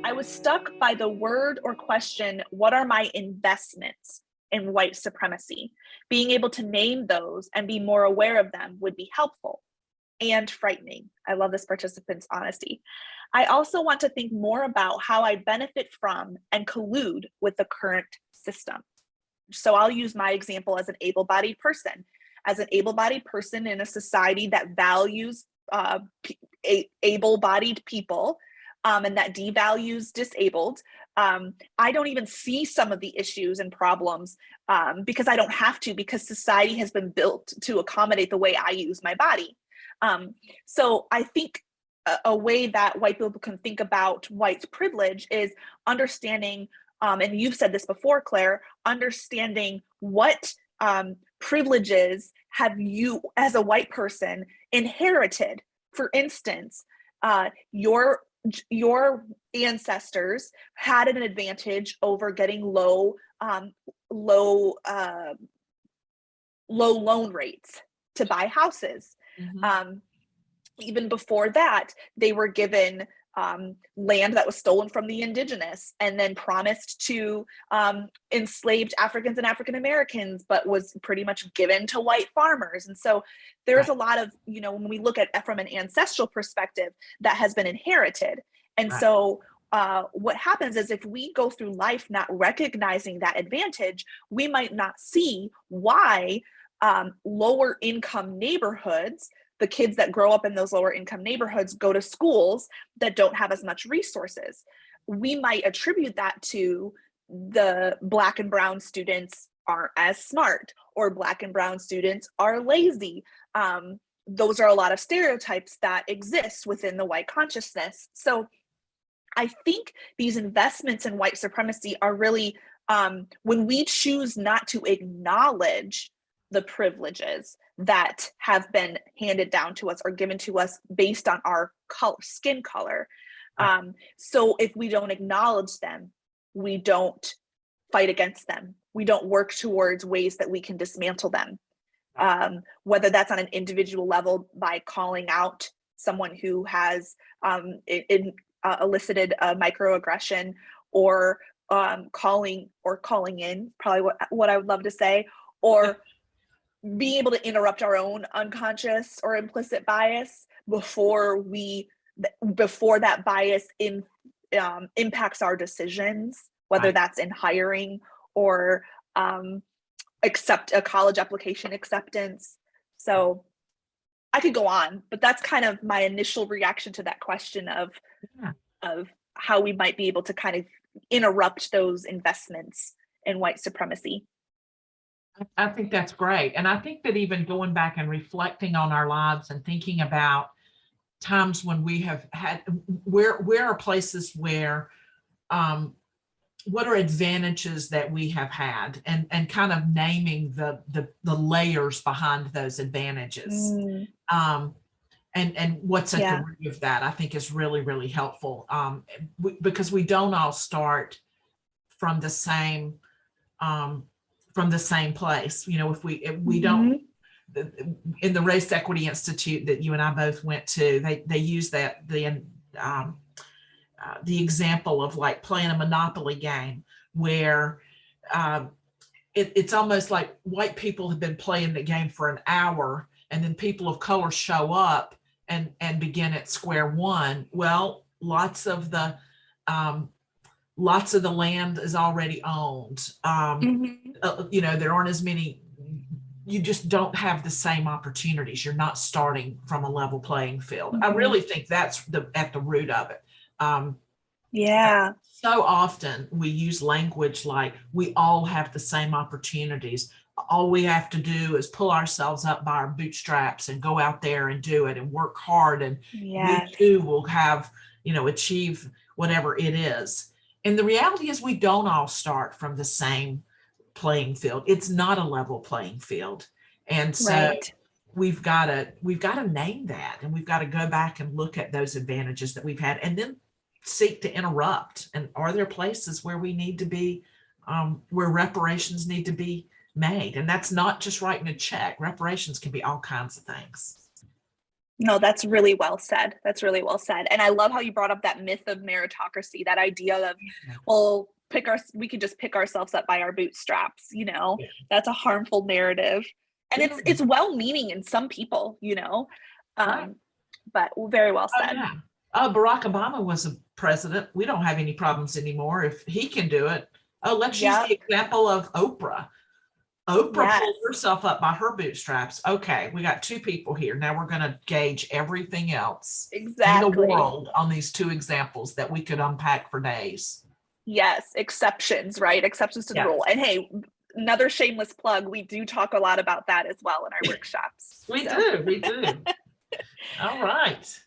I was stuck by the word or question, what are my investments in white supremacy? Being able to name those and be more aware of them would be helpful and frightening. I love this participant's honesty. I also want to think more about how I benefit from and collude with the current system. So I'll use my example as an able-bodied person. As an able-bodied person in a society that values able-bodied people, and that devalues disabled, I don't even see some of the issues and problems because I don't have to, because society has been built to accommodate the way I use my body. So I think a way that white people can think about white privilege is understanding, and you've said this before, Claire, understanding what privileges have you as a white person inherited. For instance, your ancestors had an advantage over getting low loan rates to buy houses. Mhm. Even before that, they were given land that was stolen from the indigenous and then promised to enslaved Africans and African Americans, but was pretty much given to white farmers. And so there's Right. a lot of, when we look at from an ancestral perspective, that has been inherited. And Right. so what happens is if we go through life not recognizing that advantage, we might not see why lower income neighborhoods, the kids that grow up in those lower income neighborhoods go to schools that don't have as much resources. We might attribute that to the Black and brown students aren't as smart, or Black and brown students are lazy. Those are a lot of stereotypes that exist within the white consciousness. So I think these investments in white supremacy are really, when we choose not to acknowledge the privileges that have been handed down to us or given to us based on our skin color. Right. So if we don't acknowledge them, we don't fight against them. We don't work towards ways that we can dismantle them. Whether that's on an individual level by calling out someone who has elicited a microaggression, or calling in, probably what I would love to say, or being able to interrupt our own unconscious or implicit bias before that bias impacts our decisions, whether Right. that's in hiring or accept a college application acceptance. So I could go on, but that's kind of my initial reaction to that question Yeah. of how we might be able to kind of interrupt those investments in white supremacy. I think that's great. And I think that even going back and reflecting on our lives and thinking about times when we have had, where are places where, what are advantages that we have had, and kind of naming the layers behind those advantages. Mm, And what's at the yeah, root of that, I think is really, really helpful. Because we don't all start from the same, um, place. If we don't, hmm, in the Race Equity Institute that you and I both went to, they use that um, the example of like playing a Monopoly game where uh, it's almost like white people have been playing the game for an hour, and then people of color show up and begin at square one. Well, um, lots of the land is already owned. hmm, There aren't as many. You just don't have the same opportunities. You're not starting from a level playing field. I hmm, really think that's at the root of it. Um, yeah, so often we use language like we all have the same opportunities. All we have to do is pull ourselves up by our bootstraps and go out there and do it and work hard, and we yes, too will have, achieve whatever it is. And the reality is we don't all start from the same playing field. It's not a level playing field. And so right. we've got to name that, and we've got to go back and look at those advantages that we've had, and then seek to interrupt. And are there places where we need to be, where reparations need to be made? And that's not just writing a check. Reparations can be all kinds of things. No, that's really well said. That's really well said. And I love how you brought up that myth of meritocracy, that idea of, well, we could just pick ourselves up by our bootstraps, you know. Yeah. That's a harmful narrative. And Yeah. it's well-meaning in some people, you know. Right. But very well Oh said. yeah. Barack Obama was a president. We don't have any problems anymore if he can do it. Oh, let's use Yep. the example of Oprah. Oprah Yes. pulled herself up by her bootstraps. Okay, we got two people here. Now we're going to gauge everything else in the Exactly. world on these two examples that we could unpack for days. Yes, exceptions, right? Exceptions to the Yeah, rule. And hey, another shameless plug, we do talk a lot about that as well in our workshops. we So do. We do. All right.